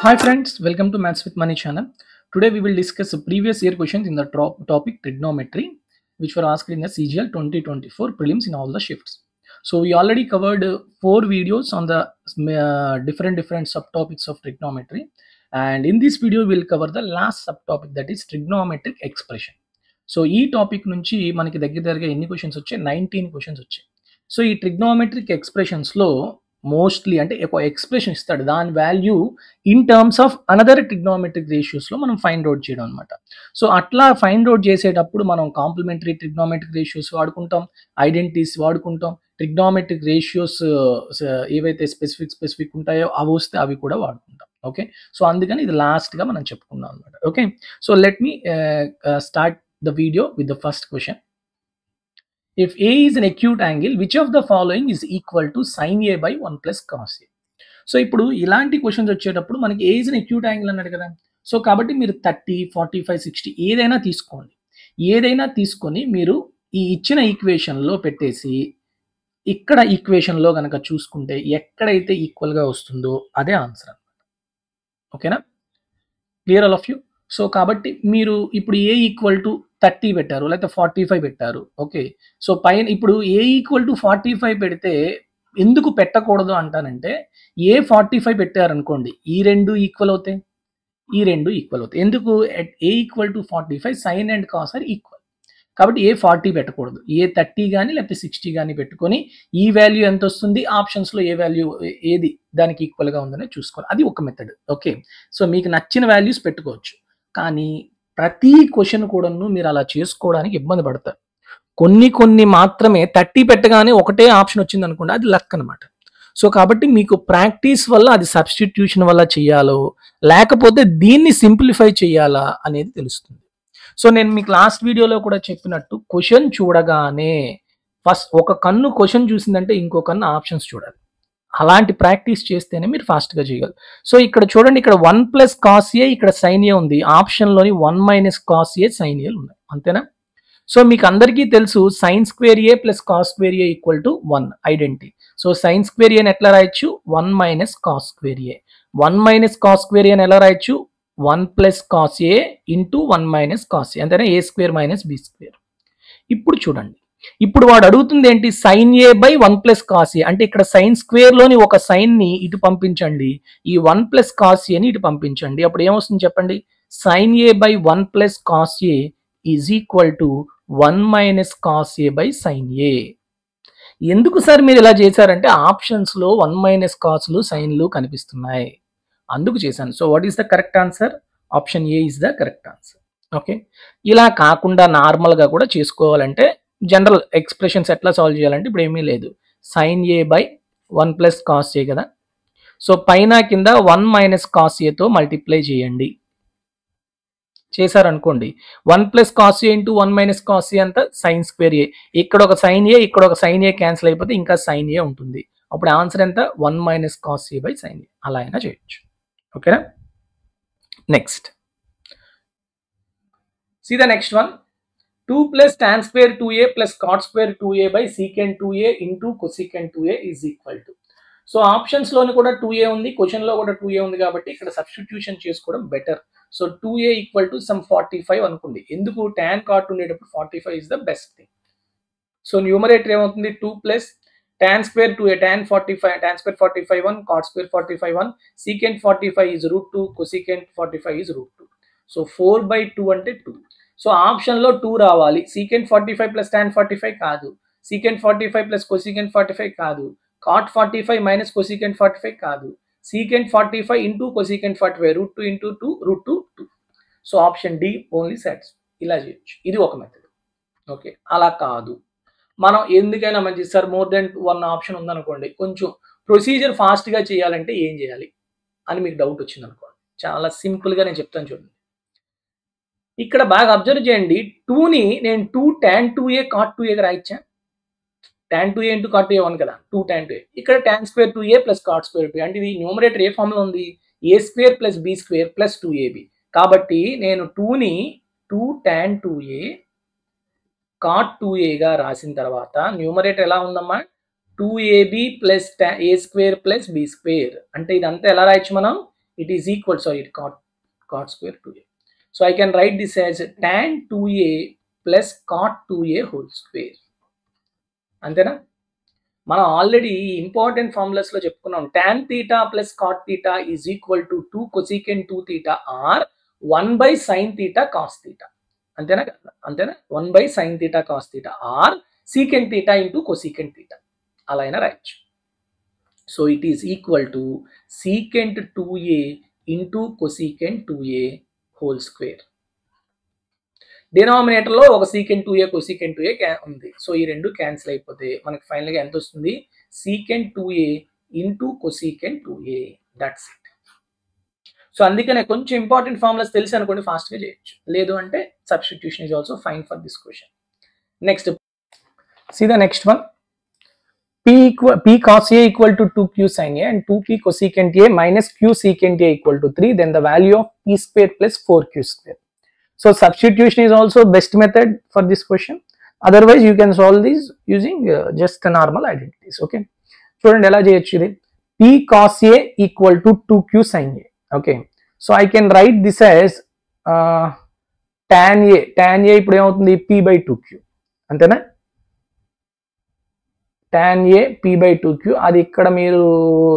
Hi friends, welcome to Maths with Money channel. Today we will discuss previous year questions in the topic trigonometry, which were asked in the CGL 2024 prelims in all the shifts. So we already covered 4 videos on the different subtopics of trigonometry, and in this video we will cover the last subtopic, that is trigonometric expression. So ఈ topic నుంచి మనకి దగ్గరగా ఎన్ని questions వచ్చాయి, 19 questions వచ్చాయి. So ఈ trigonometric expressions లో mostly అంటే ఒక ఎక్స్ప్రెషన్ ఇస్తాడు, దాని value in terms of another trigonometric రేషియోస్లో మనం ఫైండ్ అవుట్ చేయడం అనమాట. సో అట్లా ఫైండ్ అవుట్ చేసేటప్పుడు మనం కాంప్లిమెంటరీ ట్రిగ్నోమెట్రిక్ రేషియోస్ వాడుకుంటాం, ఐడెంటిటీస్ వాడుకుంటాం, ట్రిగ్నోమెట్రిక్ రేషియోస్ ఏవైతే స్పెసిఫిక్ ఉంటాయో అవి వస్తే అవి కూడా వాడుకుంటాం. ఓకే, సో అందుకని ఇది లాస్ట్గా మనం చెప్పుకున్నాం అనమాట. Okay, so let me start the video with the first question. If A is an acute angle, which of the following is equal to sin A by 1 plus cos A? So ఇప్పుడు ఇలాంటి questions వచ్చేటప్పుడు మనకి A is an acute angle అన్నాడు కదా. So కాబట్టి మీరు 30, 45, 60 ఏదైనా తీసుకోండి. ఏదైనా తీసుకొని మీరు ఈ ఇచ్చిన ఈక్వేషన్లో పెట్టేసి ఇక్కడ ఈక్వేషన్లో కనుక చూసుకుంటే ఎక్కడైతే ఈక్వల్గా వస్తుందో అదే ఆన్సర్ అన్నమాట. ఓకేనా, clear all of you? So కాబట్టి మీరు ఇప్పుడు ఏ ఈక్వల్ టు 30 పెట్టారు, లేకపోతే 45 పెట్టారు. ఓకే, సో పైన ఇప్పుడు ఏ ఈక్వల్ టు 45 పెడితే ఎందుకు పెట్టకూడదు అంటానంటే, ఏ 45 పెట్టారనుకోండి ఈ రెండు ఈక్వల్ అవుతాయి, ఈ రెండు ఈక్వల్ అవుతాయి. ఎందుకు? A equal to 45 sine and cos are equal. కాబట్టి ఏ 40 పెట్టకూడదు, ఏ 30 కానీ లేకపోతే 60 కానీ పెట్టుకొని ఈ వాల్యూ ఎంత వస్తుంది, ఆప్షన్స్లో ఏ వాల్యూ ఏది దానికి ఈక్వల్గా ఉందని చూసుకోవాలి. అది ఒక మెథడ్. ఓకే, సో మీకు నచ్చిన వాల్యూస్ పెట్టుకోవచ్చు, కానీ ప్రతి క్వశ్చన్ కూడాను మీరు అలా చేసుకోవడానికి ఇబ్బంది పడతారు. కొన్ని మాత్రమే 30 పెట్టగానే ఒకటే ఆప్షన్ వచ్చింది అనుకోండి, అది లక్ అనమాట. సో కాబట్టి మీకు ప్రాక్టీస్ వల్ల అది సబ్స్టిట్యూషన్ వల్ల చేయాలో లేకపోతే దీన్ని సింప్లిఫై చేయాలా అనేది తెలుస్తుంది. సో నేను మీకు లాస్ట్ వీడియోలో కూడా చెప్పినట్టు క్వశ్చన్ చూడగానే ఫస్ట్ ఒక కన్ను క్వశ్చన్ చూసిందంటే ఇంకో కన్ను ఆప్షన్స్ చూడాలి. అలాంటి ప్రాక్టీస్ చేస్తేనే మీరు ఫాస్ట్గా చేయగలరు. సో ఇక్కడ చూడండి, ఇక్కడ 1 ప్లస్ కాస్ ఏ, ఇక్కడ సైన్ ఏ ఉంది. ఆప్షన్లోని 1 minus cos A, sine A ఉన్నాయి, అంతేనా? సో మీకు అందరికీ తెలుసు sine square A plus cos square A equal to 1 identity. So sine square ఏని ఎట్లా రాయొచ్చు? 1 minus cos square A. 1 minus cos square ఏని ఎలా రాయొచ్చు? 1 plus cos A into 1 minus cos A, అంతేనా? A square minus B square. ఇప్పుడు చూడండి, ఇప్పుడు వాడు అడుగుతుంది ఏంటి? Sine A by 1 plus cos ఏ. అంటే ఇక్కడ సైన్ స్క్వేర్ లోని ఒక సైన్ ని ఇటు పంపించండి, ఈ 1 ప్లస్ కాస్ ఏని ఇటు పంపించండి. అప్పుడు ఏమొస్తుంది చెప్పండి? Sine A by 1 plus cos A is equal to 1 minus cos A by sine A. ఎందుకు సార్ మీరు ఇలా చేశారంటే ఆప్షన్స్ లో 1 మైనస్ కాస్లు సైన్లు కనిపిస్తున్నాయి, అందుకు చేశాను. So what is the correct answer? Option A is the correct answer. Okay, ఇలా కాకుండా నార్మల్గా కూడా చేసుకోవాలంటే జనరల్ ఎక్స్ప్రెషన్స్ ఎట్లా సాల్వ్ చేయాలంటే ఇప్పుడు ఏమీ లేదు, sine A by 1 plus cos A కదా. సో పైన కింద 1 మైనస్ కాస్ ఏతో మల్టిప్లై చేయండి. చేశారనుకోండి, 1 plus cos A into 1 minus cos ఏ అంతా సైన్ స్క్వేర్ ఏ. ఇక్కడ ఒక సైన్ ఏ, ఇక్కడ ఒక సైన్ ఏ క్యాన్సిల్ అయిపోతే ఇంకా సైన్ ఏ ఉంటుంది. అప్పుడు ఆన్సర్ ఎంత? 1 minus cos A by sine A. అలా అయినా చేయొచ్చు. ఓకేనా? Next, see the next one. 2 plus tan square 2a plus cot square 2a by secant 2a into cosecant 2a is equal to. So options లోని కూడా 2a ఉంది, question లో కూడా 2a ఉంది, కాబట్టి ఇక్కడ సబ్స్టిట్యూషన్ చేసుకోవడం better. So 2a equal to some 45 అనుకోండి. ఎందుకు? tan cot ఉండేటప్పుడు 45 is the best thing. So numerator ఏమవుతుంది? 2 plus tan square 2a, tan square 45 1, cot square 45 1, secant 45 is root 2, cosecant 45 is root 2. So 4 by 2 అంటే 2. So ఆప్షన్లో 2 రావాలి. Secant 45 plus tan 45 కాదు, secant 45 plus cosecant 45 కాదు, cot 45 minus cosecant 45 కాదు, secant 45 into cosecant 45, root 2 into 2, root 2 2. So option D only satisfy. ఇలా చేయొచ్చు, ఇది ఒక మెథడ్. ఓకే, అలా కాదు, మనం ఎందుకైనా మంచి సార్ మోర్ దెన్ 1 ఆప్షన్ ఉందనుకోండి, కొంచెం ప్రొసీజర్ ఫాస్ట్గా చేయాలంటే ఏం చేయాలి అని మీకు డౌట్ వచ్చింది అనుకోండి, చాలా సింపుల్గా నేను చెప్తాను చూడండి. ఇక్కడ బాగా అబ్జర్వ్ చేయండి, 2ని నేను 2 tan 2a cot 2a రాయించా. tan 2a into cot 2a 1 కదా, 2 tan 2a. ఇక్కడ tan square 2a plus cot square 2a, అంటే ఇది న్యూమరేటర్ ఏ ఫామ్లో ఉంది? a square plus b square plus 2ab. కాబట్టి నేను 2ని 2 tan 2a cot 2aగా రాసిన తర్వాత న్యూమరేటర్ ఎలా ఉందమ్మా? 2ab plus a square plus b square. అంటే ఇదంతా ఎలా రాయొచ్చు మనం? it is equal, sorry, cot square 2a. So I can write this as tan 2a plus cot 2a whole square. అంతేనా? మనం ఆల్రెడీ ఇంపార్టెంట్ ఫార్ములాస్ లో చెప్పుకున్నాం, tan theta plus cot theta is equal to 2 cosecant 2 theta or 1 by sin theta cos theta. అంతేనా? 1 by sin theta cos theta or secant theta into cosecant theta, అలా అయినా రాయొచ్చు. So it is equal to secant 2a into cosecant 2a whole square. Denominator లో ఒక secant 2a cosecant 2a ఉంది. So ఈ రెండు cancel అయిపోతే మనకి ఫైనల్ గా ఎంత వస్తుంది? secant 2a into cosecant 2a. That's it. So అందుకనే కొంచెం ఇంపార్టెంట్ ఫార్ములాస్ తెలిసి అనుకోండి ఫాస్ట్ గా చేయొచ్చు, లేదు అంటే substitution is also fine for this question. Next, see the next one. P cos A equal to 2q sin A and 2p cosecant A minus q secant A equal to 3, then the value of p square plus 4q square. So substitution is also best method for this question. Otherwise you can solve this using just normal identities. Okay, చూడండి ఎలా చేయొచ్చు ఇది. P cos A equal to 2q sin A. Okay, so I can write this as tan A ఇప్పుడు ఏమవుతుంది? p by 2q. అంతేనా? tan A p by 2q, అది ఇక్కడ మీరు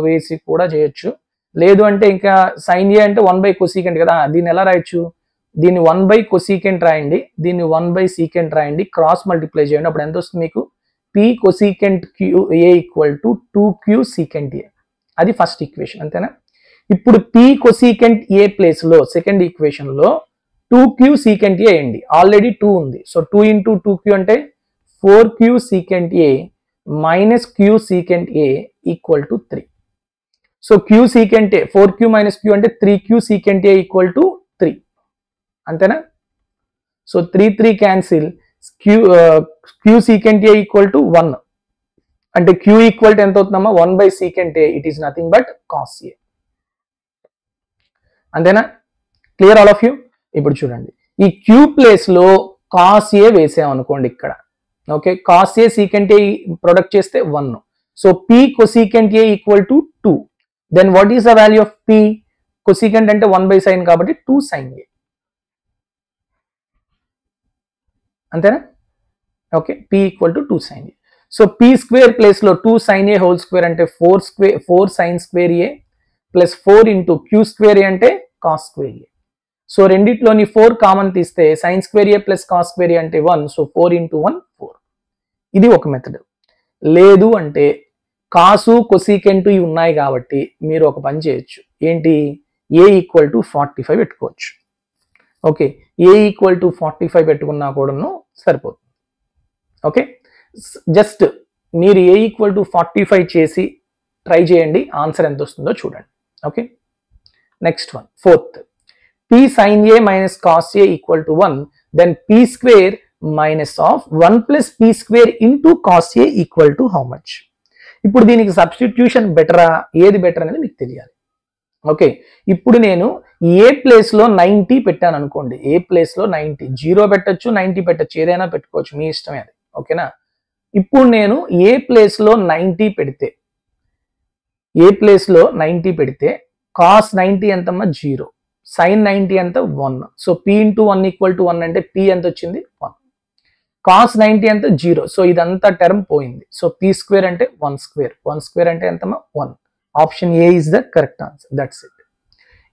వేసి కూడా చేయొచ్చు, లేదు అంటే ఇంకా sin A అంటే 1 by cosecant కదా, దీన్ని ఎలా రాయొచ్చు? దీన్ని 1 by cosecant రాయండి, దీన్ని 1 by secant రాయండి, క్రాస్ మల్టిప్లై చేయండి, అప్పుడు ఎంత వస్తుంది మీకు? p cosecant A equal to 2q secant A. అది ఫస్ట్ ఈక్వేషన్. అంతేనా? ఇప్పుడు p cosecant A ప్లేస్ లో సెకండ్ ఈక్వేషన్ లో 2q secant A వేయండి, ఆల్రెడీ 2 ఉంది. సో 2 into 2q అంటే 4q secant A minus q secant A equal to 3. So q secant A, 4q minus q అంటే 3q secant A equal to 3. అంతేనా? So 3 cancel, q secant A equal to 1 అంటే q equal to ఎంత అవుతుందమ్మా? 1 by secant A. It is nothing but cos A. అంతేనా? Clear all of you? ఇప్పుడు చూడండి, ఈ q place లో cos A వేసామనుకోండి ఇక్కడ. Okay, cos A secant A product చేస్తే 1. So p cosecant A equal to 2. Then what is the value of p? cosecant అంటే 1 by sin కాబట్టి 2 sin A. అంతేనా? Okay, p equal to 2 sin A. So p square place లో 2 sin A whole square అంటే 4 sin square A plus 4 into q square A అంటే cos square A. So రెండిట్లోని 4 common తీస్తే sin square A plus cos square A అంటే 1. So 4 into 1 4. ఇది ఒక method. లేదు అంటే కాసు కొసీకెంట్ ఇవి ఉన్నాయి కాబట్టి మీరు ఒక పని చేయొచ్చు, ఏంటి? A ఈక్వల్ టు 45 పెట్టుకోవచ్చు. ఓకే, A ఈక్వల్ టు 45 పెట్టుకున్నా కూడాను సరిపోతుంది. ఓకే, జస్ట్ మీరు A ఈక్వల్ టు 45 చేసి ట్రై చేయండి, ఆన్సర్ ఎంత వస్తుందో చూడండి. Okay, next one, fourth. p sin A minus cos A equal to 1, then p square minus of 1 plus p square into cos A equal to how much? ఇప్పుడు దీనికి substitution బెటరా, ఏది better అనేది మీకు తెలియాలి. ఓకే, ఇప్పుడు నేను ఏ ప్లేస్ లో 90 పెట్టాను అనుకోండి, ఏ ప్లేస్ లో 90, 0 పెట్టచ్చు, 90 పెట్టచ్చు, ఏదైనా పెట్టుకోవచ్చు, మీ ఇష్టమే అది. ఓకేనా? ఇప్పుడు నేను ఏ ప్లేస్ లో 90 పెడితే, ఏ ప్లేస్ లో 90 పెడితే cos 90 ఎంతమ్మా? 0. sin 90 ఎంత? 1. So p into 1 equal to 1 అంటే p ఎంత వచ్చింది? 1. cos 90 ఎంత? 0. సో ఇదంతా టర్మ్ పోయింది. సో p స్క్వేర్ అంటే 1 స్క్వేర్. 1 స్క్వేర్ అంటే ఎంతమ్మా? 1. Option A is the correct answer. That's it.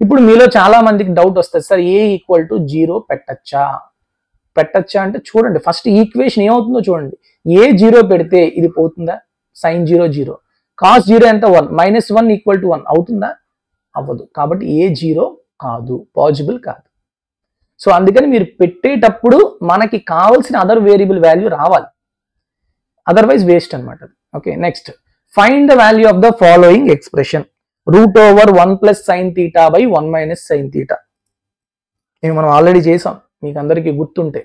ఇప్పుడు మీలో చాలా మందికి డౌట్ వస్తుంది, సార్ a ఈక్వల్ టు 0 పెట్టచ్చా అంటే చూడండి, ఫస్ట్ ఈక్వేషన్ ఏమవుతుందో చూడండి. a 0 పెడితే ఇది పోతుందా? sin 0 0, cos 0 ఎంత? 1, మైనస్ 1 ఈక్వల్ టు 1 అవుతుందా? అవ్వదు. కాబట్టి a 0 కాదు, పాజిబుల్ కాదు. సో అందుకని మీరు పెట్టేటప్పుడు మనకి కావాల్సిన అదర్ వేరియబుల్ వాల్యూ రావాలి, అదర్వైజ్ వేస్ట్ అనమాట. Okay, next, find the value of the following expression. √1 plus sin theta by 1 minus sin theta. ఇది మనం ఆల్రెడీ చేసాం, మీకు అందరికీ గుర్తుంటే.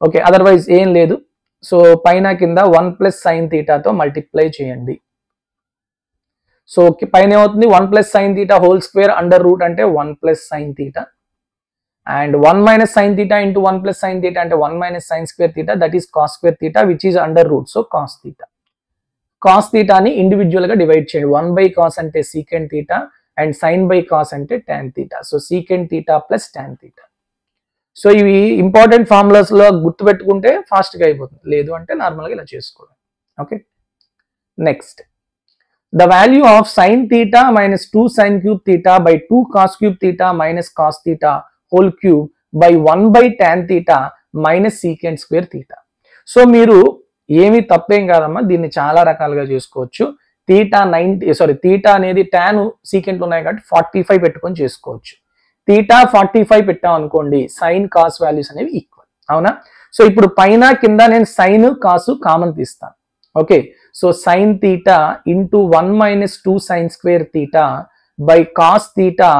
ఓకే, అదర్వైజ్ ఏం లేదు. సో పైన కింద 1 plus sin theta తో మల్టిప్లై చేయండి. సో పైన ఏమవుతుంది? 1 plus sin theta whole square under root అంటే 1 plus sin theta, and 1 minus sin theta into 1 plus sin theta అంటే 1 minus sin square theta, that is cos square theta which is under root. So cos theta, cos theta ని individual గా divide చేయండి. 1 by cos అంటే secant theta and sine by cos అంటే tan theta. So secant theta plus tan theta. So ఇవి important formulas లో గుర్తుపెట్టుకుంటే fast గా అయిపోతుంది, లేదు అంటే నార్మల్గా ఇలా చేసుకోవడం. Okay, next the value of sine theta minus 2 sign cube theta by 2 cos cube theta minus cos theta whole cube by 1 by tan theta minus secant square theta. So మీరు ఏమి తప్పేం కాదమ్మా, దీన్ని చాలా రకాలుగా చేసుకోవచ్చు. థీటా అనేది టాన్ సీకెంట్ ఉన్నాయి కాబట్టి 45 పెట్టుకొని చేసుకోవచ్చు. థీటా 45 పెట్టాం అనుకోండి, సైన్ కాస్ వాల్యూస్ అనేవి ఈక్వల్, అవునా? సో ఇప్పుడు పైన కింద నేను సైన్ కాసు కామన్ తీస్తాను. Okay, so sine theta into 1 minus 2 sine square theta by cos theta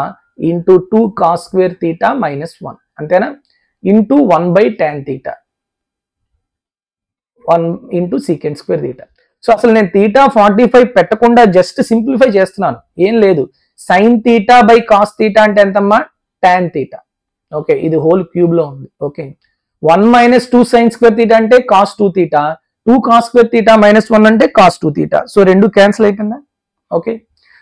into 2 cos square theta minus 1, అంతేనా? Into 1 by tan theta 1 into secant square theta. So అసలు నేను థీటా 45 పెట్టకుండా జస్ట్ సింప్లిఫై చేస్తున్నాను, ఏం లేదు. Sine theta by cos theta అంటే ఎంతమ్మా, tan theta. Okay, ఇది హోల్ క్యూబ్ లో ఉంది. Okay, 1 minus 2 sine square theta అంటే cos 2 theta, 2 cos square theta minus 1 అంటే కాస్ 2 థీటా. సో రెండు క్యాన్సిల్ అయిపోయిందా? Okay,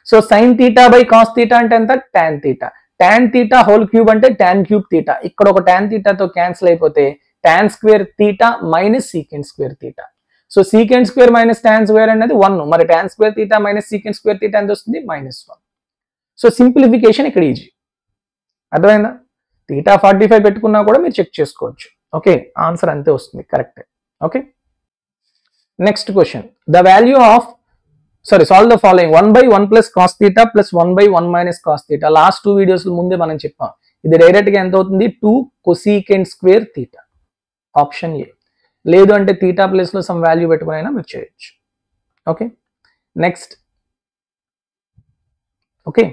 so sine theta by cos theta అంటే ఎంత, tan theta. Tan theta whole cube అంటే టాన్ క్యూబ్ థీటా. ఇక్కడ ఒక tan థీటాతో క్యాన్సిల్ అయిపోతే tan square theta minus secant square theta. So secant square minus tan square అనేది 1, మరి tan square theta minus secant square theta ఎంత వస్తుంది, -1. So simplification ఇక్కడ ఈజీ, అర్థమైందా? థీటా 45 పెట్టుకున్నా కూడా మీరు చెక్ చేసుకోవచ్చు. ఓకే, ఆన్సర్ అంతే వస్తుంది, correct. Okay, next question, the value of solve the following 1 by 1 plus cos theta plus 1 by 1 minus cos theta. Last 2 videos ముందే మనం చెప్పాం, ఇది డైరెక్ట్ గా ఎంత అవుతుంది, 2 cosecant square theta. Option A, లేదు అంటే థీటా ప్లేస్ లో సమ్ వాల్యూ పెట్టుకునైనా మీరు చేయొచ్చు. Okay, next. Okay,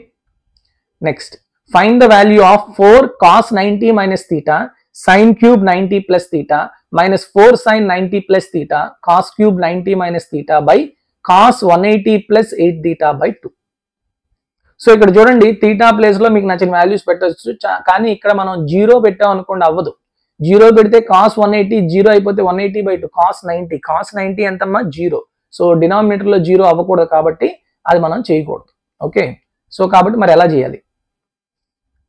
next find the value of 4 cos 90 minus theta sin cube 90 plus theta minus 4 sin 90 plus theta cos cube 90 minus theta by cos 180 plus 8 theta by 2. So ఇక్కడ చూడండి, theta place లో మీకు నచ్చిన values పెట్టవచ్చు, కానీ ఇక్కడ మనం 0 పెట్టాం అనుకోండి, అవ్వదు. 0 పెడితే cos 180 0 అయిపోతే 180 బై 2 cos 90 ఎంతమ్మా, 0. సో డినామినేటర్ లో 0 అవ్వకూడదు కాబట్టి అది మనం చేయకూడదు. ఓకే, సో కాబట్టి మరి ఎలా చేయాలి,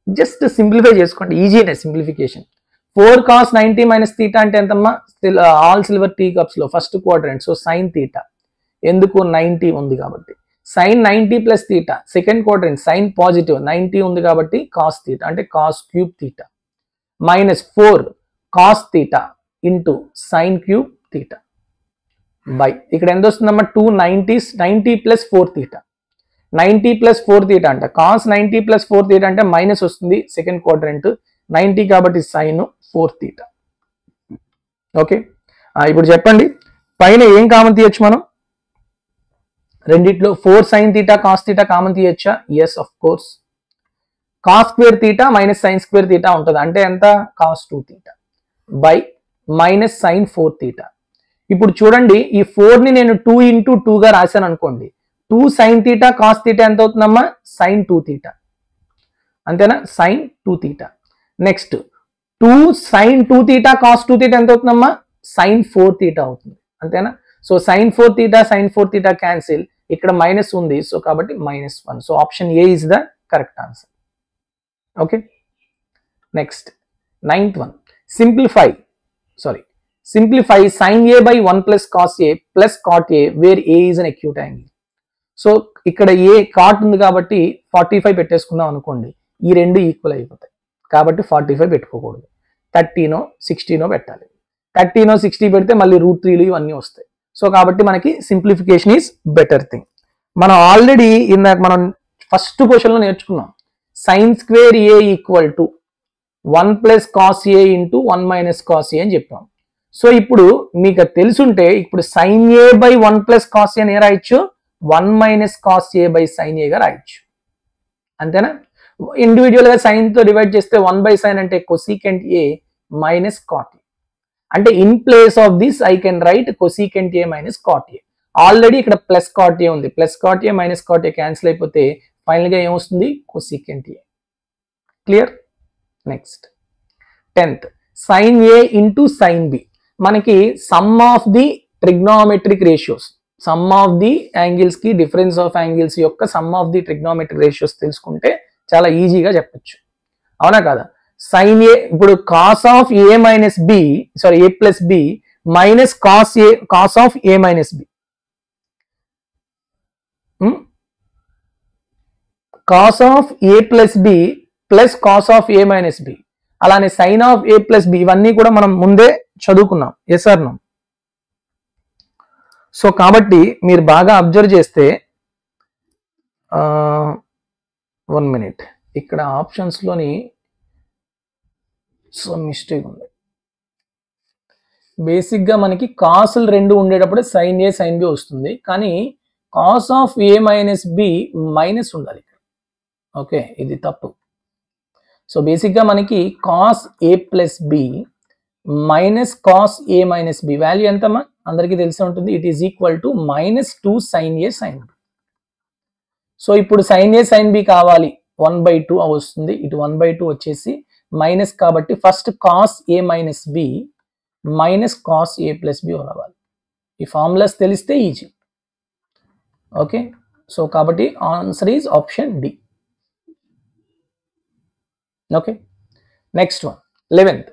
జస్ట్ సింప్లిఫై చేసుకోండి, ఈజీనే సింప్లిఫికేషన్. 4 cos 90 మైనస్ థీటా అంటే ఎంతమ్మా, ఆల్ సిల్వర్ టీ కప్స్ లో first quadrant. So sine theta, ఎందుకు 90 ఉంది కాబట్టి. Sine 90 plus theta second quadrant, sine positive 90 ఉంది కాబట్టి కాస్ థీటా అంటే cos cube theta minus 4 cos theta into sine cube theta by ఇక్కడ ఎంత వస్తుందమ్మా, 290 ప్లస్ 4 థీటా. 90 ప్లస్ 4 థీటా అంటే కాస్ 90 ప్లస్ 4 థీటా అంటే మైనస్ వస్తుంది సెకండ్ క్వాడ్రంట్, 90 కాబట్టి సైన్ 4 థీటా. ఓకే, ఇప్పుడు చెప్పండి పైన ఏం కామన్ తీయచ్చు మనం, రెండిట్లో 4 sin theta cos theta common తీయచ్చా, yes of course. Cos square theta minus sine square theta ఉంటుంది, అంటే ఎంత, cos 2 theta by minus sine 4 theta. ఇప్పుడు చూడండి, ఈ 4 ని నేను 2 ఇంటూ 2 గా రాశాను అనుకోండి, 2 sin థీటా కాస్ థీటా ఎంత అవుతుందమ్మా, సైన్ 2 థీటా, అంతేనా, sine 2 theta. Next 2 sin 2 theta cos 2 theta ఎంత అవుతుందమ్మా, సైన్ 4 థీటా అవుతుంది, అంతేనా. So sine 4 theta sine 4 theta cancel, ఇక్కడ మైనస్ ఉంది, సో కాబట్టి -1. So option A is the correct answer. Okay, next 9th one, simplify sin a by 1 plus cos a plus cot a where a is an acute angle. So ఇక్కడ ఏ cot ఉంది కాబట్టి 45 పెట్టేసుకుందాం అనుకోండి, ఈ రెండు equal అయిపోతాయి కాబట్టి 45 పెట్టుకోకూడదు, 30నో 60నో పెట్టాలి. 30నో 60 పెడితే మళ్ళీ √3లు ఇవన్నీ వస్తాయి. సో కాబట్టి మనకి సింప్లిఫికేషన్ ఈజ్ బెటర్ థింగ్. మనం ఆల్రెడీ ఇందాక మనం ఫస్ట్ క్వశ్చన్లో నేర్చుకున్నాం, sine square A equal to 1 plus cos A into 1 minus cos A అని చెప్పాం. సో ఇప్పుడు మీకు తెలుసుంటే ఇప్పుడు sine A by 1 plus cos A రాయొచ్చు, 1 minus cos A by sine ఏగా రాయొచ్చు, అంతేనా. ఇండివిజువల్ గా సైన్ తో డివైడ్ చేస్తే 1 బై సైన్ అంటే cosecant A minus cot A, అంటే in place of this I can write cosecant A minus cot A. Already ఇక్కడ ప్లస్ కాట్ ఏ ఉంది, plus cot A minus cot A cancel అయిపోతే final గా ఏమొస్తుంది, cosecant A. Clear. Next 10th, sine A into sine B. మనకి sum of the trigonometric ratios sum of the angles కి difference of angles యొక్క sum of the trigonometric ratios తెలుసుకుంటే చాలా ఈజీగా చెప్పొచ్చు, అవునా కదా. సైన్ ఏ ఇప్పుడు cos of A minus B sorry A plus B minus cos of A minus B, cos of A plus B plus cos of A minus B, అలానే sine of A plus B, ఇవన్నీ కూడా మనం ముందే చదువుకున్నాం. Yes are no? So కాబట్టి మీరు బాగా observe చేస్తే 1 minute ఇక్కడ ఆప్షన్స్ లోని సో మిస్టేక్ ఉంది. బేసిక్ గా మనకి కాసులు రెండు ఉండేటప్పుడే సైన్ ఏ సైన్ బి వస్తుంది, కానీ cos of A minus B minus ఉండాలి. ఓకే, ఇది తప్పు. సో బేసిక్ గా మనకి cos A plus B minus cos A minus B value ఎంతమ్మా అందరికీ తెలిసి ఉంటుంది. It is equal to -2 sine A sine B. సో ఇప్పుడు సైన్ ఏ సైన్ బి కావాలి 1/2 వస్తుంది, ఇటు 1/2 వచ్చేసి మైనస్ కాబట్టి first cos A minus B minus cos A plus B రావాలి. ఈ ఫార్ములాస్ తెలిస్తే ఈజీ. ఓకే, సో కాబట్టి answer is option D. Okay, next one 11th.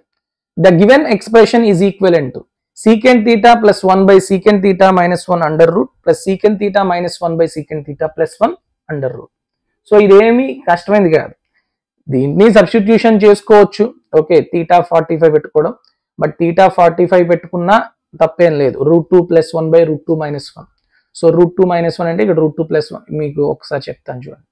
The given expression is equivalent to secant theta plus 1 by secant theta minus 1 under root plus secant theta minus 1 by secant theta plus 1 under root. So ఇదేమి కష్టమైంది కాదు, దీన్ని substitution చేసుకోవచ్చు. Okay, theta 45 పెట్టుకోవడం, but theta 45 పెట్టుకున్నా తప్పేం లేదు. √2 + 1 / √2 - 1. So √2 - 1 అంటే ఇక్కడ √2 + 1 మీకు ఒకసారి చెప్తాను చూడండి.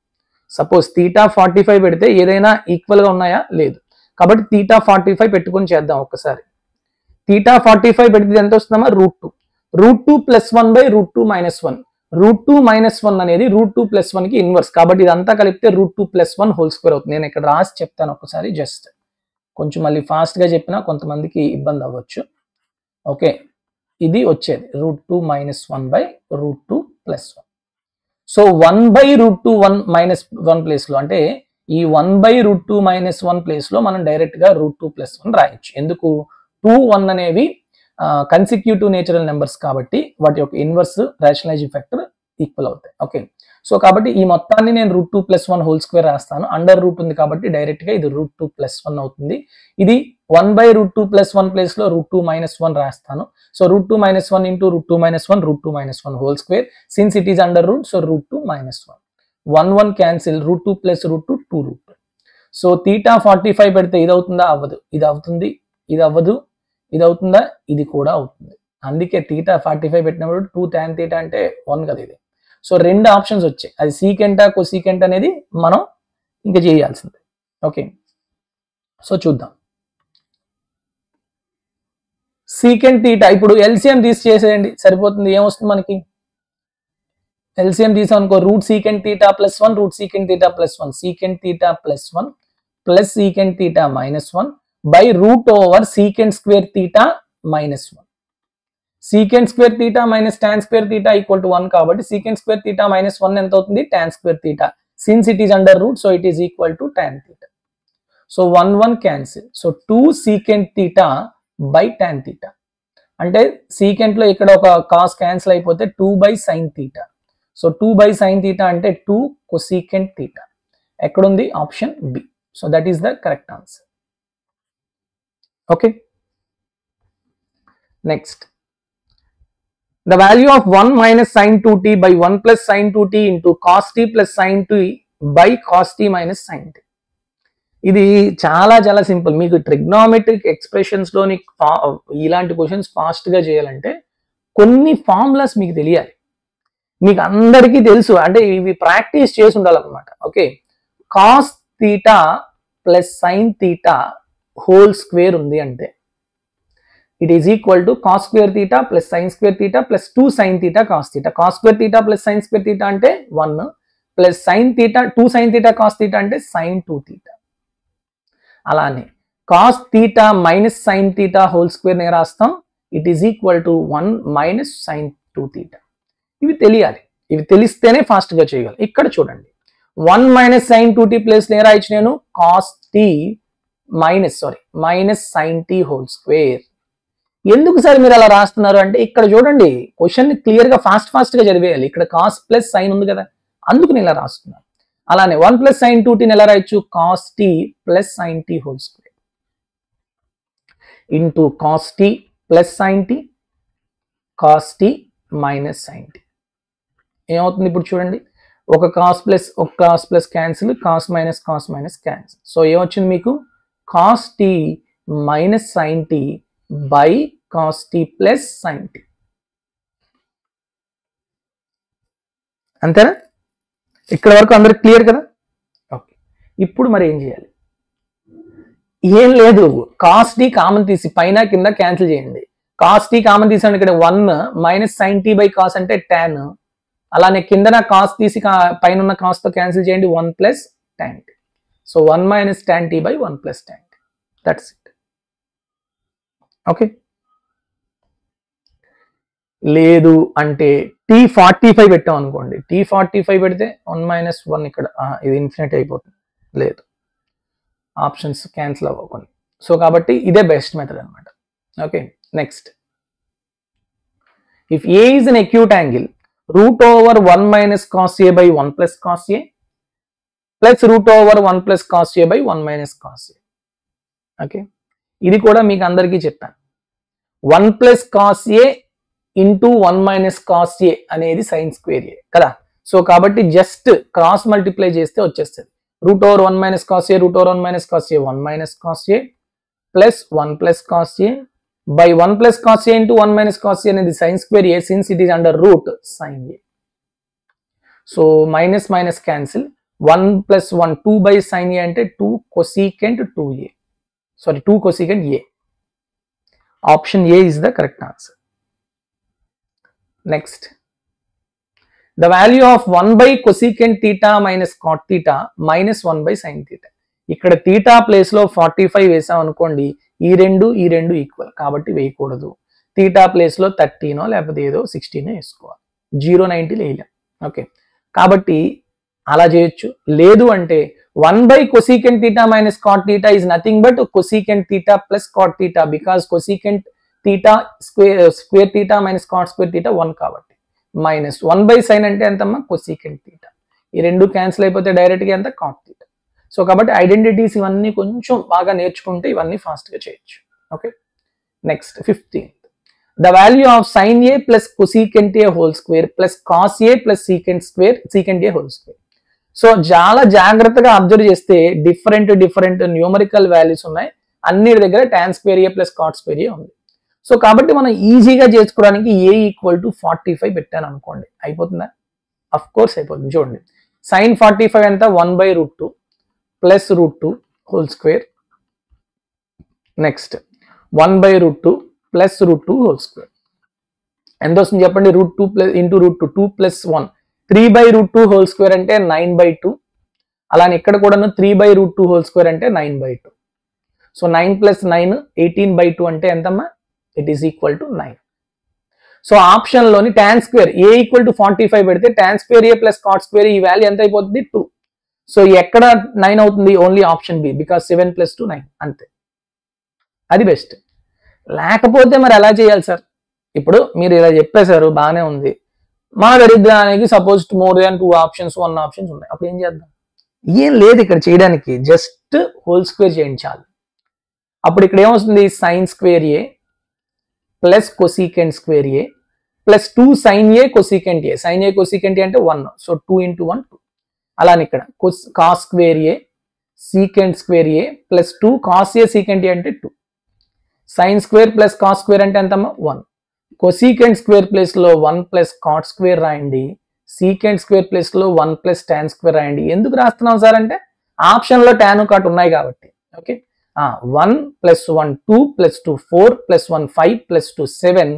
సపోజ్ తీటా 45 పెడితే ఏదైనా ఈక్వల్ గా ఉన్నాయా? లేదు. కాబట్టి తీటా 45 పెట్టుకొని చేద్దాం ఒక్కసారి. తీటా 45 పెడితే ఎంత వస్తుందమ్మా? √2. √2 + 1 / √2 - 1. √2 - 1 అనేది √2 + 1 కి ఇన్వర్స్, కాబట్టి ఇదంతా కలిపితే √2 + 1 హోల్ స్క్వేర్ అవుతుంది. నేను ఇక్కడ రాసి చెప్తాను ఒకసారి, జస్ట్ కొంచెం మళ్ళీ ఫాస్ట్ గా చెప్పినా కొంతమందికి ఇబ్బంది అవ్వచ్చు. ఓకే, ఇది వచ్చేది √2 - 1 / √2 + 1. సో 1/√2 1 ప్లేస్ లో, అంటే ఈ 1/√2 - 1 ప్లేస్ లో మనం డైరెక్ట్ గా √2 + 1 రాయొచ్చు. ఎందుకు? 2, 1 అనేవి కన్సిక్యూటివ్ నేచురల్ నెంబర్స్ కాబట్టి వాటి యొక్క ఇన్వర్స్ రేషనలైజింగ్ ఫ్యాక్టర్ ఈక్వల్ అవుతాయి. ఓకే, సో కాబట్టి ఈ మొత్తాన్ని నేను √2 + 1 హోల్ స్క్వేర్ రాస్తాను. అండర్ రూట్ ఉంది కాబట్టి డైరెక్ట్ గా ఇది √2 + 1 అవుతుంది. ఇది 1/√2 + 1 ప్లేస్ లో √2 - 1 రాస్తాను. So √2 - 1 × √2 - 1 √2 - 1 whole square. Since it is under root, so √2 - 1 1 1 cancel, √2 + √2 2 √2. So theta 45 పెడితే ఇది అవుతుందా? అవ్వదు. ఇది అవుతుంది, ఇది అవ్వదు. ఇది అవుతుందా? ఇది కూడా అవుతుంది. అందుకే తీటా 45 పెట్టినప్పుడు 2 tan θ అంటే 1 కదా ఇది. సో రెండు ఆప్షన్స్ వచ్చాయి, అది సీకెంటా కొసీకెంట్ అనేది మనం ఇంకా చేయాల్సింది. ఓకే, సో చూద్దాం. సీకెంట్ తీటా ఇప్పుడు ఎల్సిఎం తీసి చేసేయండి సరిపోతుంది. ఏమొస్తుంది మనకి? ఎల్సిఎం తీసాం అనుకో, √secant θ + 1 √secant θ + 1 secant θ + 1 plus secant θ -1 by √/secant² θ -1. secant² θ - tan² θ = 1 కాబట్టి secant² θ -1 ఎంత అవుతుంది? tan² θ. Since it is under root, so it is equal to tan θ. సో 1 1 cancel, so 2 secant θ by tan θ. అంటే సీకెంట్ లో ఇక్కడ ఒక కాస్ క్యాన్సిల్ అయిపోతే 2/sin θ. సో 2/sin θ అంటే 2 cosecant θ. ఎక్కడుంది? Option B. So that is the correct answer. Okay, next. The value of 1 - sin 2t by 1 + sin 2t into cos t + sin t by cos t - sin t. ఇది చాలా చాలా simple. మీకు trigonometric expressions లోని ఇలాంటి questions fast గా చేయాలంటే కొన్ని formulas మీకు తెలియాలి. మీకు అందరికీ తెలుసు, అంటే ఇవి ప్రాక్టీస్ చేసి ఉండాలన్నమాట. Okay, cos theta plus sine theta whole square ఉంది అంటే it is equal to cos square theta plus sine square theta plus 2 sin theta cos theta. Cos square theta plus sine square theta అంటే 1 plus sine theta 2 sin theta cos theta అంటే sin 2 theta. అలానే cos theta minus sine theta whole square ని రాస్తాం, it is equal to 1 - sin 2 theta. ఇవి తెలియాలి, ఇవి తెలిస్తేనే fast గా చేయగలం. ఇక్కడ చూడండి, 1 - sin 2t ప్లేస్ నే రాయొచ్చు నేను, cos t minus sin t whole square ఎందుకు సార్ మీరు అలా రాస్తున్నారు అంటే ఇక్కడ చూడండి క్వశ్చన్ క్లియర్ గా ఫాస్ట్ గా చదివేయాలి. ఇక్కడ కాస్ ప్లస్ సైన్ ఉంది కదా, అందుకు నేను ఇలా రాస్తున్నాను. అలానే 1 + sin 2t ఎలా రాయొచ్చు, cos t + sin t whole square into cos t + sin t cos t - sin t. ఏమవుతుంది ఇప్పుడు చూడండి, ఒక cos plus cancel, cos minus cancel. So ఏమొచ్చింది మీకు, cos t - sin t by cos t + sin t. అంతేనా? ఇక్కడ వరకు అందరికి క్లియర్ కదా? ఓకే, ఇప్పుడు మరి ఏం చేయాలి? ఏం లేదు, cos t కామన్ తీసి పైన కింద క్యాన్సిల్ చేయండి. cos t కామన్ తీసాను, ఇక్కడ 1 - sin t / cos అంటే tan. అలానే కిందన కాస్ తీసి పైన ఉన్న కాస్ తో క్యాన్సిల్ చేయండి, 1 + tan t. So 1 - tan t / 1 + tan t. That's it. Okay, లేదు అంటే t45 పెట్టాం అనుకోండి, t45 పెడితే 1 - 1 ఇక్కడ ఇది ఇన్ఫినిట్ అయిపోతుంది. లేదు, ఆప్షన్స్ క్యాన్సిల్ అవ్వకుండా. సో కాబట్టి ఇదే బెస్ట్ మెథడ్ అనమాట. Okay, next, if A is an acute angle, √1 - cos a / 1 + cos a plus √1 + cos a / 1 - cos a. Okay, ఇది కూడా మీకు అందరికీ చెప్పాను. 1 + cos a into 1 - cos a అనేది sin square a కదా. సో కాబట్టి జస్ట్ క్రాస్ మల్టిప్లై చేస్తే వచ్చేస్తుంది. √1 - cos a, √1 - cos a, 1 - cos a plus 1 + cos a by 1 + cos a into 1 - cos a అనేది sin square a, since it is under root sin a. So minus cancel, 1 + 1 2 by sin a అంటే 2 cosecant 2a. Sorry, 2 cosecant a. Option A is the correct answer. Next, the value of 1 by cosecant theta minus cot theta minus 1 by sin theta. ఇక్కడ theta place లో 45 వేసాం అనుకోండి, ఈ రెండు equal కాబట్టి వేయకూడదు. theta place లో 13 లేకపోతే ఏదో 16 వేసుకోవాలి, 090 వేయలేం. ఓకే, కాబట్టి అలా చేయొచ్చు. లేదు అంటే 1 by cosecant theta minus cot theta is nothing but cosecant theta plus cot theta, because cosecant theta square theta minus cot square theta 1 కాబట్టి, మైనస్ 1 by sin అంటే ఎంతమ్మా, cosecant theta. ఈ రెండు క్యాన్సిల్ అయిపోతే డైరెక్ట్ గా ఎంత, cot theta. సో కాబట్టి identities ఇవన్నీ కొంచెం బాగా నేర్చుకుంటే ఇవన్నీ ఫాస్ట్ గా చేయొచ్చు. Okay, next 15th, the value of sin a plus cosecant a whole square plus cos a plus secant a whole square. So చాలా జాగ్రత్తగా అబ్జర్వ్ చేస్తే డిఫరెంట్ న్యూమరికల్ వాల్యూస్ ఉన్నాయి. అన్నిటి దగ్గర tan square a plus cot square a ఉంది. So కాబట్టి మనం ఈజీగా చేసుకోవడానికి a = 45 పెట్టాను అనుకోండి, అయిపోతుందా? అఫ్ కోర్స్ అయిపోతుంది. చూడండి, sin 45 ఎంత, 1/√2 plus √2 whole square. Next 1/√2 plus √2 whole square ఎంత వస్తుంది చెప్పండి, √2 ప్లస్ ఇంటూ √2, 2 + 1 3/√2 హోల్ స్క్వేర్ అంటే 9/2. అలానే ఇక్కడ కూడా 3/√2 హోల్ స్క్వేర్ అంటే 9/2. సో 9 + 9 18/2 అంటే ఎంతమ్మా, it is equal to 9. So option లోని tan square a = 45 పెడితే tan square a plus cot square ఈ వాల్యూ ఎంత అయిపోతుంది, 2. సో ఎక్కడ 9 అవుతుంది, ఓన్లీ ఆప్షన్ బి, బికాస్ 7 + 2 9 అంతే. అది బెస్ట్. లేకపోతే మరి ఎలా చేయాలి సార్? ఇప్పుడు మీరు ఇలా చెప్పేశారు, బాగానే ఉంది. మా దరిద్రానికి suppose more than 2 options 1 options ఉన్నాయి, అప్పుడు ఏం చేద్దాం? ఏం లేదు ఇక్కడ చేయడానికి, జస్ట్ హోల్ స్క్వేర్ చేయండి చాలు. అప్పుడు ఇక్కడ ఏమొస్తుంది, sin square a plus cosecant square a plus 2 sin a cosecant a. sin a cosecant a అంటే 1, సో 2 × 1 2. అలానే ఇక్కడ cos square a secant square a plus 2 cos a secant a అంటే 2. sin square plus cos square అంటే ఎంతమ్మా, 1. cosecant square place లో 1 + cot square రాయండి, secant square place లో 1 + tan square రాయండి. ఎందుకు రాస్తున్నాం సార్ అంటే ఆప్షన్ లో tan cot ఉన్నాయి కాబట్టి. Okay, 1 + 1 2 + 2 4 + 1 5 + 2 7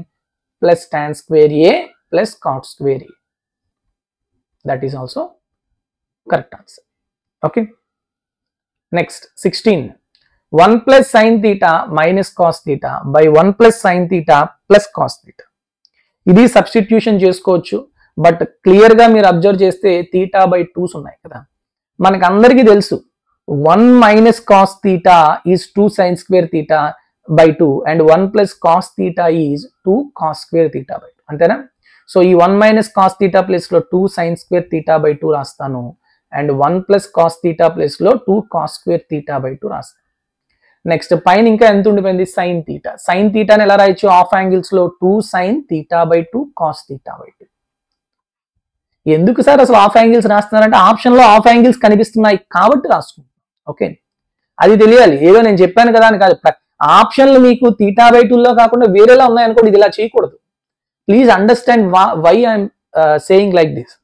plus tan square a plus cot square a. That is also correct answer. Okay, next 16, 1 + sin theta minus cos theta by 1 + sin theta plus cos theta. ఇది substitution చేసుకోవచ్చు, but clear గా మీరు observe చేస్తే θ/2s ఉన్నాయి కదా. మనకు అందరికీ తెలుసు 1 - cos theta is 2 sin square theta, by 2 and 1 plus cos theta is 2 cos square theta by 2. అంతేనా? సో ఈ 1 minus cos theta ప్లేస్ లో 2 sin square theta by 2 రాస్తాను and 1 plus cos theta place లో 2 cos square theta by 2 రాస్తాను. Next పైన ఇంకా ఎంత ఉండిపోయింది? sin theta. sin theta ని ఎలా రాయొచ్చు? హాఫ్ యాంగిల్స్ లో 2 sin theta by 2 cos theta by 2. ఎందుకు సార్ అసలు హాఫ్ యాంగిల్స్ రాస్తున్నారంటే ఆప్షన్ లో హాఫ్ యాంగిల్స్ కనిపిస్తున్నాయి కాబట్టి రాసుకుంటాం. ఓకే, అది తెలియాలి. ఏదో నేను చెప్పాను కదా అని కాదు. ఆప్షన్లు మీకు theta by 2 లో కాకుండా వేరేలా ఉన్నాయనుకోండి, ఇది ఇలా చేయకూడదు. Please understand why I'm saying like this.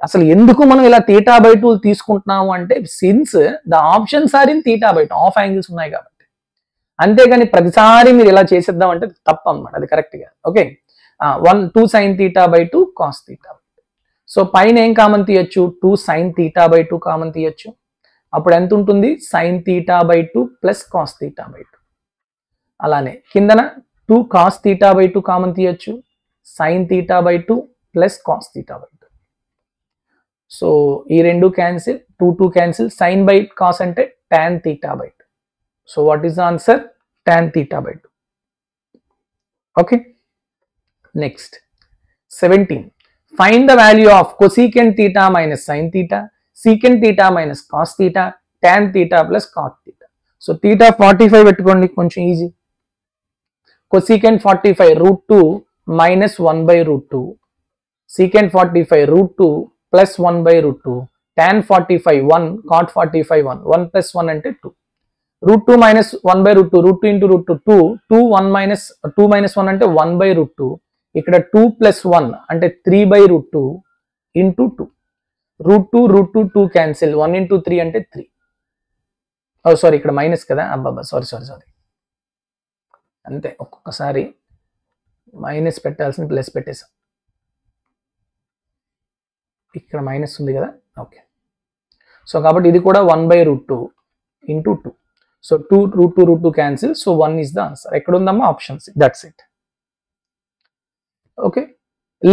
అసలు ఎందుకు మనం ఇలా theta by 2 తీసుకుంటున్నాము అంటే since the options are in theta by 2, half angles ఉన్నాయి కాబట్టి. అంతేగాని ప్రతిసారి మీరు ఇలా చేసేద్దాం అంటే తప్పు అనమాట, అది కరెక్ట్ గా. Okay, 2 sin theta by 2 cos theta. So పైన ఏం కామన్ తీయచ్చు? 2 sin theta by 2 కామన్ తీయచ్చు. అప్పుడు ఎంత ఉంటుంది? sin theta by 2 plus cos theta by 2. అలానే కిందన 2 cos theta by 2 కామన్ తీయచ్చు. sin theta by 2 plus cos theta by 2. So ఈ రెండు cancel, 2 cancel. sin by cos అంటే tan theta by 2. So what is the answer? tan theta by 2. Okay, next 17. Find the value of cosecant theta minus sin theta, secant theta minus cos theta, tan theta plus cot theta. So theta 45 పెట్టుకోండి, కొంచెం easy. cosecant 45 √2 minus 1 by √2, secant 45 √2 plus 1 by √2, tan 45 1, cot 45 1, 1 plus 1 అంటే 2. √2 minus 1 by √2, √2 into √2 2, 1 minus 2 minus 1 అంటే 1 by √2. ఇక్కడ 2 plus 1 అంటే 3 by √2 into 2. √2 2 cancel, 1 into 3 అంటే 3. Sorry, ఇక్కడ minus కదా, అబ్బాబా sorry. అంతే, ఒక్కొక్కసారి మైనస్ పెట్టాల్సిన ప్లస్ పెట్టేసాం. ఇక్కడ మైనస్ ఉంది కదా. ఓకే, సో కాబట్టి ఇది కూడా 1 by √2 into 2. So 2 √2 cancel. So 1 is the answer. ఎక్కడ ఉందమ్మా? ఆప్షన్స్. That's it. ఓకే,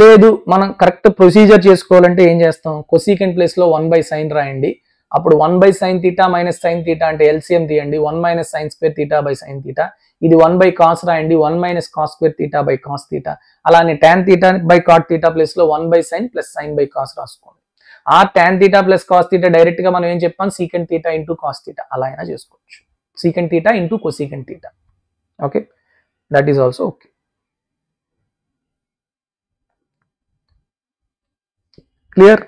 లేదు మనం కరెక్ట్ ప్రొసీజర్ చేసుకోవాలంటే ఏం చేస్తాం? కొసీకెంట్ ప్లేస్ లో 1 by sin రాయండి. అప్పుడు 1 by sin theta minus sin theta అంటే ఎల్సిఎం తీయండి. 1 minus sin square theta by sin theta. ఇది 1 by cos రాయండి. 1 minus cos square theta by cos theta. అలానే tan theta by cot theta place లో 1 by sin plus sin by cos రాసుకోండి. ఆ tan theta plus cos theta direct గా మనం ఏం చెప్పాం? secant theta into cos theta అలా అయినా చేసుకోవచ్చు. secant theta into cosecant theta. Okay, that is also okay. Clear?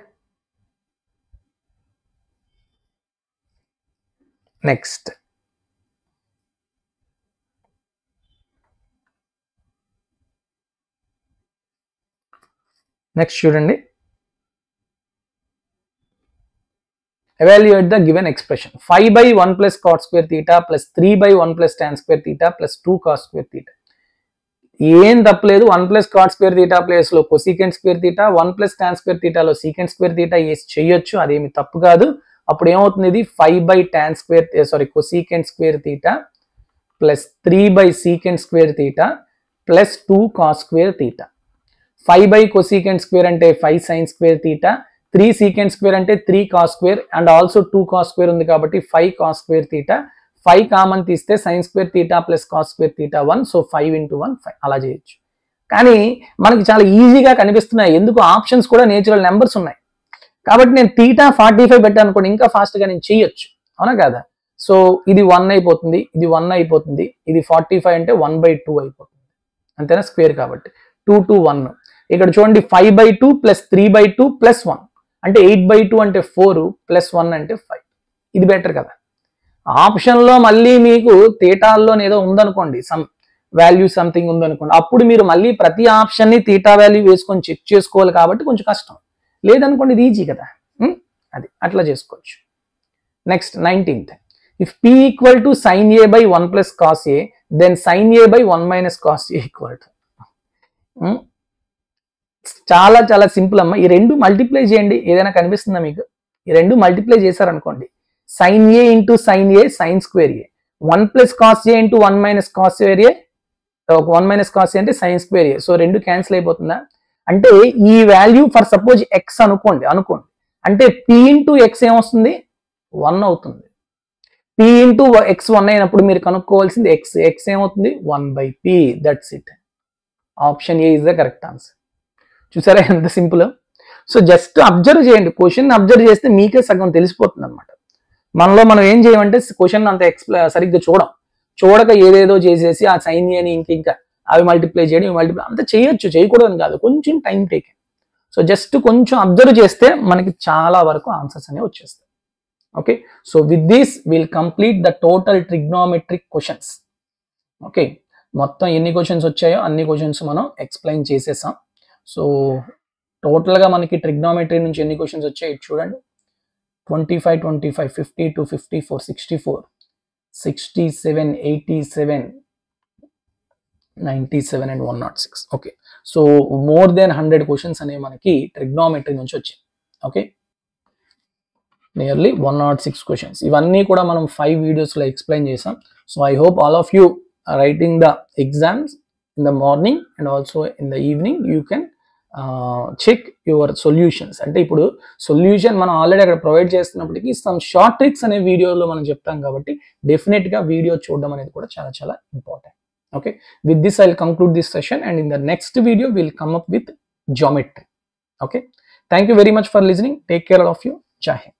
Next చూడండి. evaluate the given expression. 5 by 1 plus cot square theta plus 3 by 1 plus tan square theta plus 2 cos square theta. ఏం తప్పలేదు. 1 plus cot square theta place లో cosecant square theta, 1 plus tan square theta లో secant square theta చేయొచ్చు, అదేమి తప్పు కాదు. అప్పుడు ఏమవుతుంది? ఇది 5 by tan square cosecant square theta plus 3 by secant square theta plus 2 cos square theta. 5 by cosecant square అంటే 5 sin square theta, 3 secant square అంటే 3 cos square and also 2 cos square ఉంది కాబట్టి 5 cos square theta. 5 కామన్ తీస్తే sin square theta plus cos square theta 1. So 5 into 1 5 అలా చేయొచ్చు. కానీ మనకి చాలా ఈజీగా కనిపిస్తున్నాయి. ఎందుకు? ఆప్షన్స్ కూడా నేచురల్ నెంబర్స్ ఉన్నాయి కాబట్టి నేను theta 45 పెట్టాను అనుకోండి, ఇంకా ఫాస్ట్ గా నేను చేయొచ్చు, అవునా కదా? సో ఇది 1 అయిపోతుంది, ఇది 1 అయిపోతుంది, ఇది 45 అంటే 1 by 2 అయిపోతుంది, అంతేనా? స్క్వేర్ కాబట్టి 2 to 1. ఇక్కడ చూడండి 5 by 2 plus 3 by 2 plus 1 అంటే 8 by 2 అంటే 4 plus 1 అంటే 5. ఇది బెటర్ కదా? ఆప్షన్ లో మళ్ళీ మీకు థీటాల్లో ఏదో ఉందనుకోండి, సమ్ వాల్యూ సంథింగ్ ఉందనుకోండి, అప్పుడు మీరు మళ్ళీ ప్రతి ఆప్షన్ ని థీటా వాల్యూ వేసుకొని చెక్ చేసుకోవాలి కాబట్టి కొంచెం కష్టం. లేదనుకోండి ఇది ఈజీ కదా, అది అట్లా చేసుకోవచ్చు. Next 19th. If p equal to sin a by 1 plus cos a, then sin a by 1 minus cos a equal to. చాలా చాలా సింపుల్ అమ్మా. ఈ రెండు మల్టిప్లై చేయండి, ఏదైనా కనిపిస్తుందా మీకు? ఈ రెండు మల్టిప్లై చేశారనుకోండి, sin a into sin a sin square a, 1 plus cos a into 1 minus cos square a, 1 minus cos a అంటే sin square a. సో రెండు క్యాన్సిల్ అయిపోతుందా? అంటే ఈ వాల్యూ ఫర్ సపోజ్ x అనుకోండి అంటే p into x ఏమొస్తుంది? 1 అవుతుంది. p p into x 1 అయినప్పుడు మీరు కనుక్కోవాల్సింది x ఏమవుతుంది 1/p. That's it. Option A is the correct answer. చూసారా ఎంత సింపుల్. సో జస్ట్ అబ్జర్వ్ చేయండి, క్వశ్చన్ అబ్జర్వ్ చేస్తే మీకే సగం తెలిసిపోతుంది అనమాట. మనలో మనం ఏం చేయమంటే క్వశ్చన్ అంత సరిగ్గా చూడక ఏదేదో చేసేసి ఆ సైన్ అని ఇంకా అవి మల్టిప్లై చేయడం ఇవి మల్టిప్లై అంతా చేయొచ్చు, చేయకూడదని కాదు, కొంచెం టైం టేకింగ్. సో జస్ట్ కొంచెం అబ్జర్వ్ చేస్తే మనకి చాలా వరకు ఆన్సర్స్ అనేవి వచ్చేస్తాయి. Okay, so with this will complete the total trigonometric questions. Okay, మొత్తం ఎన్ని క్వశ్చన్స్ వచ్చాయో అన్ని క్వశ్చన్స్ మనం ఎక్స్ప్లెయిన్ చేసేసాం. సో టోటల్గా మనకి ట్రిగ్నోమెట్రీ నుంచి ఎన్ని క్వశ్చన్స్ వచ్చాయి చూడండి. 25, 25, 52, 54, 64, 67, 87, 97 and 106. Okay, so more than 100 questions అనేవి మనకి ట్రిగ్నోమెట్రీ నుంచి వచ్చాయి. Okay, nearly 106 questions. ఇవన్నీ కూడా మనం 5 వీడియోస్లో ఎక్స్ప్లెయిన్ చేసాం. So I hope all of you writing the exams in the morning and also in the evening you can check your solutions. అంటే ఇప్పుడు సొల్యూషన్ మనం ఆల్రెడీ అక్కడ ప్రొవైడ్ చేస్తున్నప్పటికీ సమ్ షార్ట్ ట్రిక్స్ అనే వీడియోలో మనం చెప్తాం కాబట్టి డెఫినెట్గా వీడియో చూడడం అనేది కూడా చాలా చాలా important. Okay, with this I'll conclude this session, and in the next video we'll come up with geometry. Okay, thank you very much for listening. Take care of you. Jai Hind.